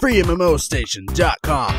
FreeMMOStation.com.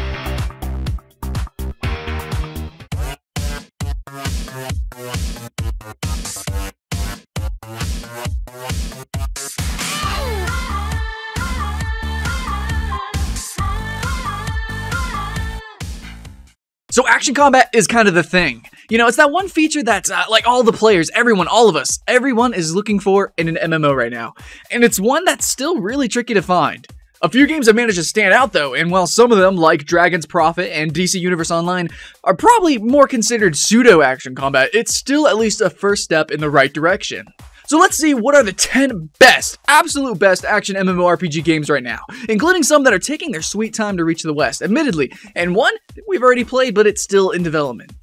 So action combat is kind of the thing. You know, it's that one feature that's like all the players, everyone, all of us, everyone is looking for in an MMO right now. And it's one that's still really tricky to find. A few games have managed to stand out though, and while some of them, like Dragon's Prophet and DC Universe Online, are probably more considered pseudo-action combat, it's still at least a first step in the right direction. So let's see what are the 10 best, absolute best action MMORPG games right now, including some that are taking their sweet time to reach the West, admittedly, and one we've already played but it's still in development.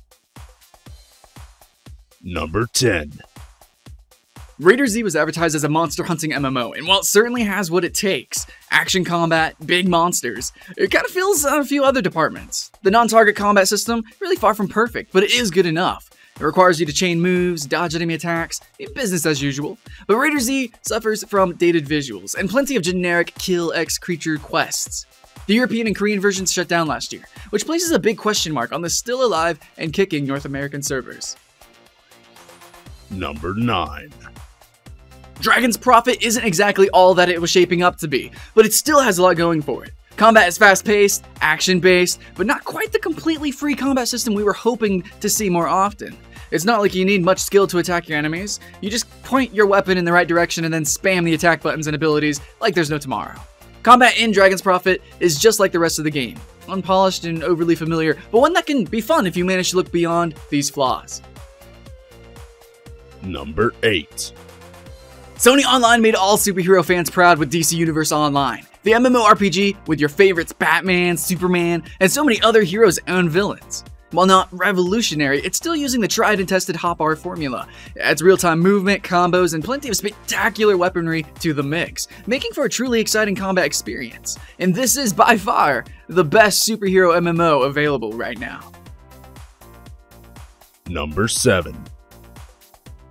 Number 10. RaiderZ was advertised as a monster hunting MMO, and while it certainly has what it takes, action combat, big monsters, it kind of feels a few other departments. The non-target combat system, really far from perfect, but it is good enough. It requires you to chain moves, dodge enemy attacks, business as usual. But RaiderZ suffers from dated visuals and plenty of generic kill X creature quests. The European and Korean versions shut down last year, which places a big question mark on the still alive and kicking North American servers. Number 9. Dragon's Prophet isn't exactly all that it was shaping up to be, but it still has a lot going for it. Combat is fast-paced, action-based, but not quite the completely free combat system we were hoping to see more often. It's not like you need much skill to attack your enemies. You just point your weapon in the right direction and then spam the attack buttons and abilities like there's no tomorrow. Combat in Dragon's Prophet is just like the rest of the game. Unpolished and overly familiar, but one that can be fun if you manage to look beyond these flaws. Number 8. Sony Online made all superhero fans proud with DC Universe Online, the MMORPG with your favorites Batman, Superman, and so many other heroes and villains. While not revolutionary, it's still using the tried and tested hotbar formula. It adds real-time movement, combos, and plenty of spectacular weaponry to the mix, making for a truly exciting combat experience. And this is by far the best superhero MMO available right now. Number 7.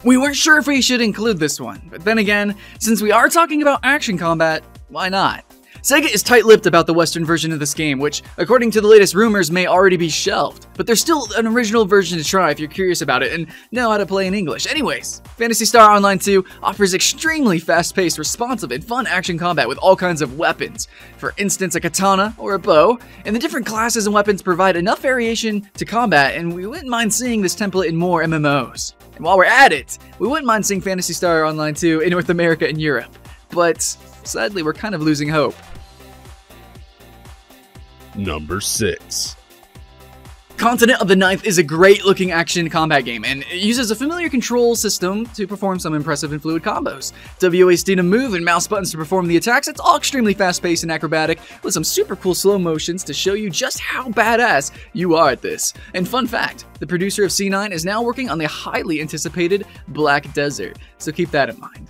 We weren't sure if we should include this one, but then again, since we are talking about action combat, why not? Sega is tight-lipped about the Western version of this game, which, according to the latest rumors, may already be shelved. But there's still an original version to try if you're curious about it and know how to play in English. Anyways, Phantasy Star Online 2 offers extremely fast-paced, responsive, and fun action combat with all kinds of weapons. For instance, a katana or a bow, and the different classes and weapons provide enough variation to combat, and we wouldn't mind seeing this template in more MMOs. And while we're at it, we wouldn't mind seeing Phantasy Star Online 2 in North America and Europe. But sadly, we're kind of losing hope. Number 6. Continent of the Ninth is a great-looking action combat game, and it uses a familiar control system to perform some impressive and fluid combos. WASD to move and mouse buttons to perform the attacks. It's all extremely fast-paced and acrobatic, with some super cool slow motions to show you just how badass you are at this. And fun fact, the producer of C9 is now working on the highly anticipated Black Desert, so keep that in mind.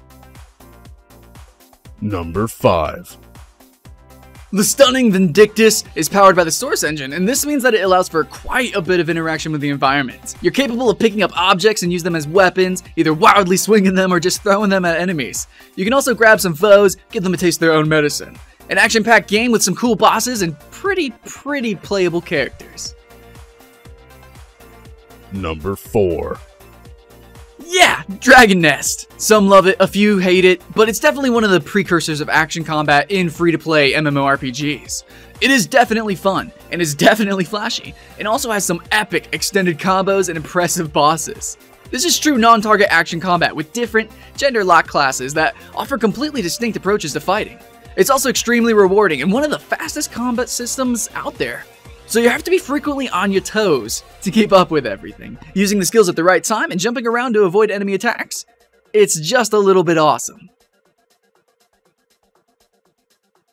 Number 5. The stunning Vindictus is powered by the Source engine, and this means that it allows for quite a bit of interaction with the environment. You're capable of picking up objects and use them as weapons, either wildly swinging them or just throwing them at enemies. You can also grab some foes, give them a taste of their own medicine. An action-packed game with some cool bosses and pretty playable characters. Number 4. Yeah, Dragon Nest. Some love it, a few hate it, but it's definitely one of the precursors of action combat in free-to-play MMORPGs. It is definitely fun, and is definitely flashy, and also has some epic extended combos and impressive bosses. This is true non-target action combat with different gender-locked classes that offer completely distinct approaches to fighting. It's also extremely rewarding and one of the fastest combat systems out there. So you have to be frequently on your toes to keep up with everything, using the skills at the right time and jumping around to avoid enemy attacks. It's just a little bit awesome.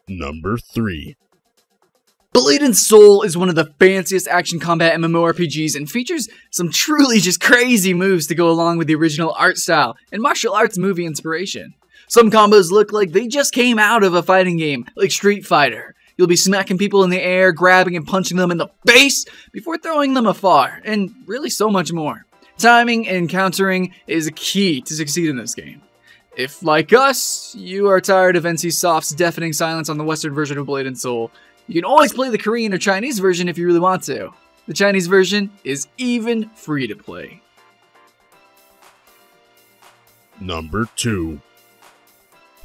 Number 3. Blade & Soul is one of the fanciest action combat MMORPGs and features some truly just crazy moves to go along with the original art style and martial arts movie inspiration. Some combos look like they just came out of a fighting game, like Street Fighter. You'll be smacking people in the air, grabbing and punching them in the face before throwing them afar, and really so much more. Timing and countering is a key to succeed in this game. If, like us, you are tired of NCSoft's deafening silence on the Western version of Blade & Soul, You can always play the Korean or Chinese version if you really want to. The Chinese version is even free to play. Number 2.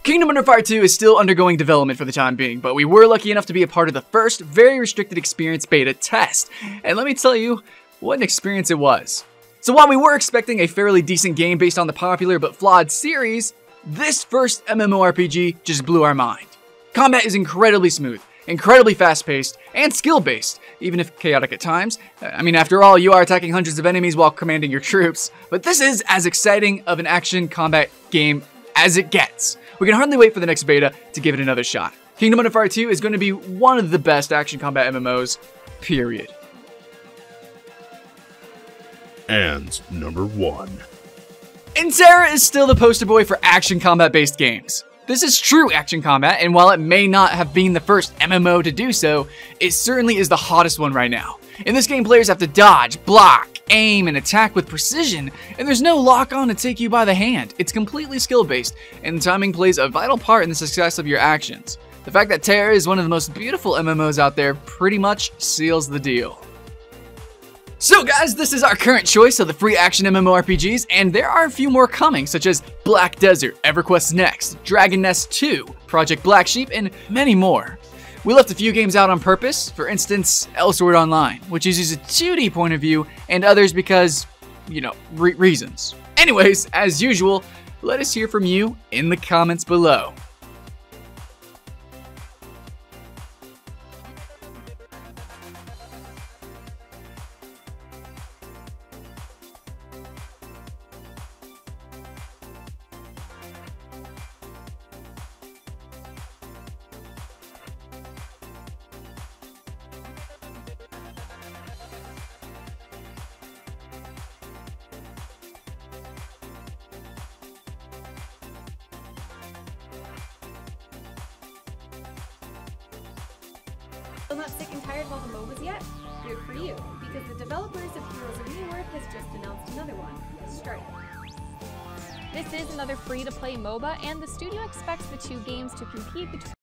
Kingdom Under Fire 2 is still undergoing development for the time being, but we were lucky enough to be a part of the first very restricted experience beta test. And let me tell you, what an experience it was. So while we were expecting a fairly decent game based on the popular but flawed series, this first MMORPG just blew our mind. Combat is incredibly smooth, incredibly fast-paced, and skill-based, even if chaotic at times. I mean, after all, you are attacking hundreds of enemies while commanding your troops, but this is as exciting of an action combat game as it gets. We can hardly wait for the next beta to give it another shot. Kingdom Under Fire 2 is going to be one of the best action combat MMOs, period. And number 1. And Tera is still the poster boy for action combat-based games. This is true action combat, and while it may not have been the first MMO to do so, it certainly is the hottest one right now. In this game, players have to dodge, block, aim, and attack with precision, and there's no lock-on to take you by the hand. It's completely skill-based, and timing plays a vital part in the success of your actions. The fact that Tera is one of the most beautiful MMOs out there pretty much seals the deal. So guys, this is our current choice of the free action MMORPGs, and there are a few more coming, such as Black Desert, EverQuest Next, Dragon Nest 2, Project Black Sheep, and many more. We left a few games out on purpose, for instance, Elsword Online, which uses a 2D point of view, and others because, you know, reasons. Anyways, as usual, let us hear from you in the comments below. Still not sick and tired of all the MOBAs yet? Good for you, because the developers of Heroes of Newerth has just announced another one, Strike. This is another free-to-play MOBA, and the studio expects the two games to compete between